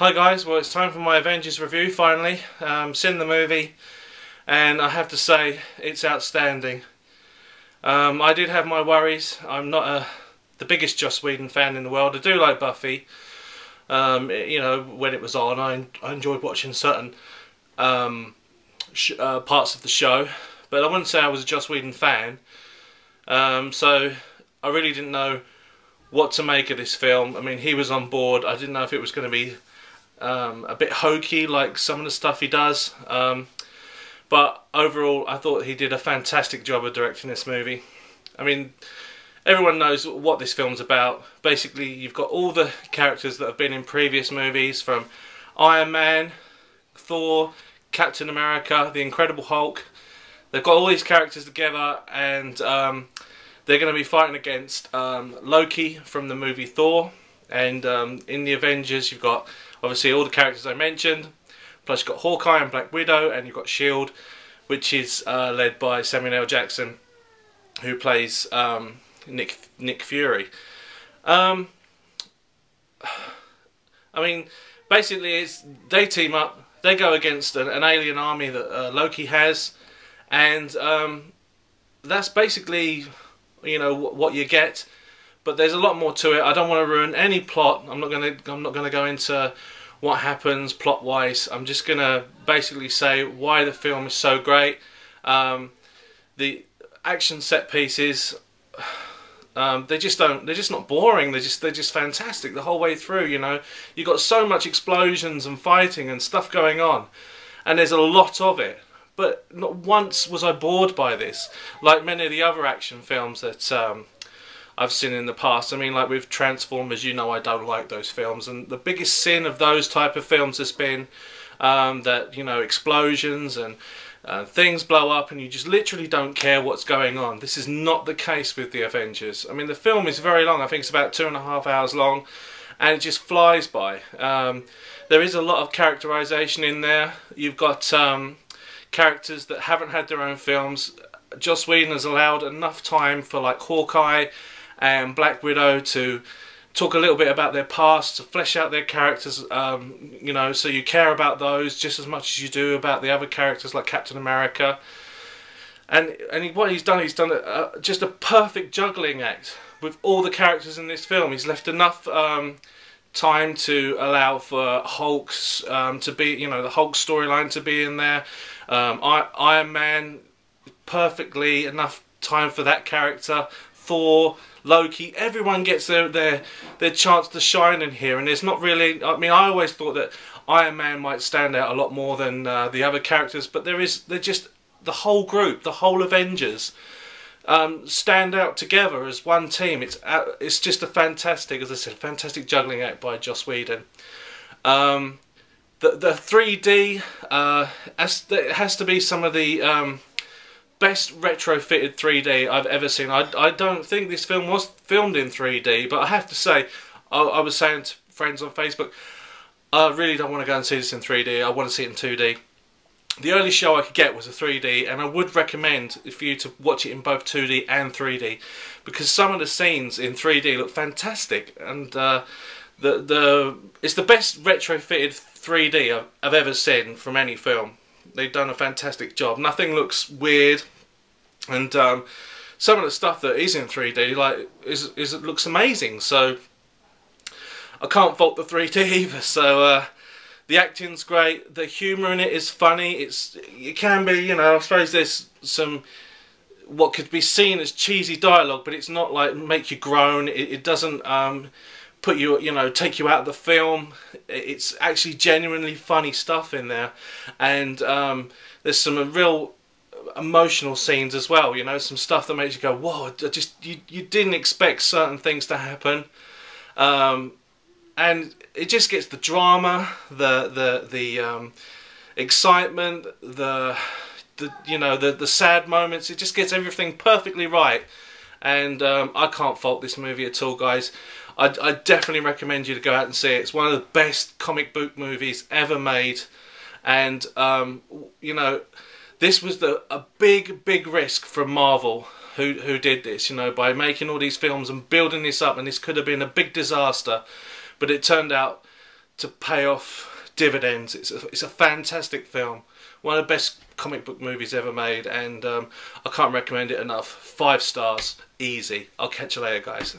Hi guys, well it's time for my Avengers review finally. Seen the movie and I have to say it's outstanding. I did have my worries. I'm not the biggest Joss Whedon fan in the world. I do like Buffy. You know, when it was on I enjoyed watching certain parts of the show, but I wouldn't say I was a Joss Whedon fan. So I really didn't know what to make of this film. I mean, he was on board. I didn't know if it was going to be a bit hokey like some of the stuff he does, but overall I thought he did a fantastic job of directing this movie. I mean, everyone knows what this film's about. Basically, you've got all the characters that have been in previous movies, from Iron Man, Thor, Captain America, the Incredible Hulk. They've got all these characters together, and they're going to be fighting against Loki from the movie Thor. And in the Avengers, you've got obviously all the characters I mentioned, plus you've got Hawkeye and Black Widow, and you've got S.H.I.E.L.D., which is led by Samuel L. Jackson, who plays Nick Fury. I mean, basically they team up, they go against an alien army that Loki has, and that's basically, you know, what you get. But there's a lot more to it. I don't want to ruin any plot. I'm not gonna go into what happens plot-wise. I'm just gonna basically say why the film is so great. The action set pieces, they're just not boring. They're just fantastic the whole way through. You know, you've got so much explosions and fighting and stuff going on, and there's a lot of it. But not once was I bored by this, like many of the other action films that I've seen in the past. I mean, like with Transformers, you know I don't like those films, and the biggest sin of those type of films has been that, you know, explosions and things blow up and you just literally don't care what's going on. This is not the case with the Avengers. I mean, the film is very long. I think it's about 2.5 hours long, and it just flies by. There is a lot of characterization in there. You've got characters that haven't had their own films. Joss Whedon has allowed enough time for, like, Hawkeye and Black Widow to talk a little bit about their past, to flesh out their characters, you know, so you care about those just as much as you do about the other characters like Captain America. And what he's done just a perfect juggling act with all the characters in this film. He's left enough time to allow for Hulk's to be, you know, the Hulk storyline to be in there. Iron Man, perfectly enough time for that character. Thor, Loki, everyone gets their chance to shine in here, and there's not really, I mean, I always thought that Iron Man might stand out a lot more than the other characters, but they're just the whole group, the whole Avengers stand out together as one team. It's just a fantastic, as I said, fantastic juggling act by Joss Whedon. The 3D has to be some of the best retrofitted 3D I've ever seen. I don't think this film was filmed in 3D, but I have to say, I was saying to friends on Facebook, I really don't want to go and see this in 3D. I want to see it in 2D. The only show I could get was a 3D, and I would recommend for you to watch it in both 2D and 3D, because some of the scenes in 3D look fantastic, and it's the best retrofitted 3D I've ever seen from any film. They've done a fantastic job. Nothing looks weird, and some of the stuff that is in 3D, like, it looks amazing. So I can't fault the 3D either. So the acting's great. The humour in it is funny. It can be, you know, I suppose there's some what could be seen as cheesy dialogue, but it's not like make you groan. It doesn't put you, you know, take you out of the film. It's actually genuinely funny stuff in there, and there's some real emotional scenes as well. You know, some stuff that makes you go, "Whoa!" You didn't expect certain things to happen, and it just gets the drama, the excitement, you know, the sad moments. It just gets everything perfectly right, and I can't fault this movie at all, guys. I definitely recommend you to go out and see it. It's one of the best comic book movies ever made, and you know, this was a big risk from Marvel, who did this, you know, by making all these films and building this up, and this could have been a big disaster, but it turned out to pay off dividends. It's a fantastic film, one of the best comic book movies ever made, and I can't recommend it enough. 5 stars, easy. I'll catch you later, guys.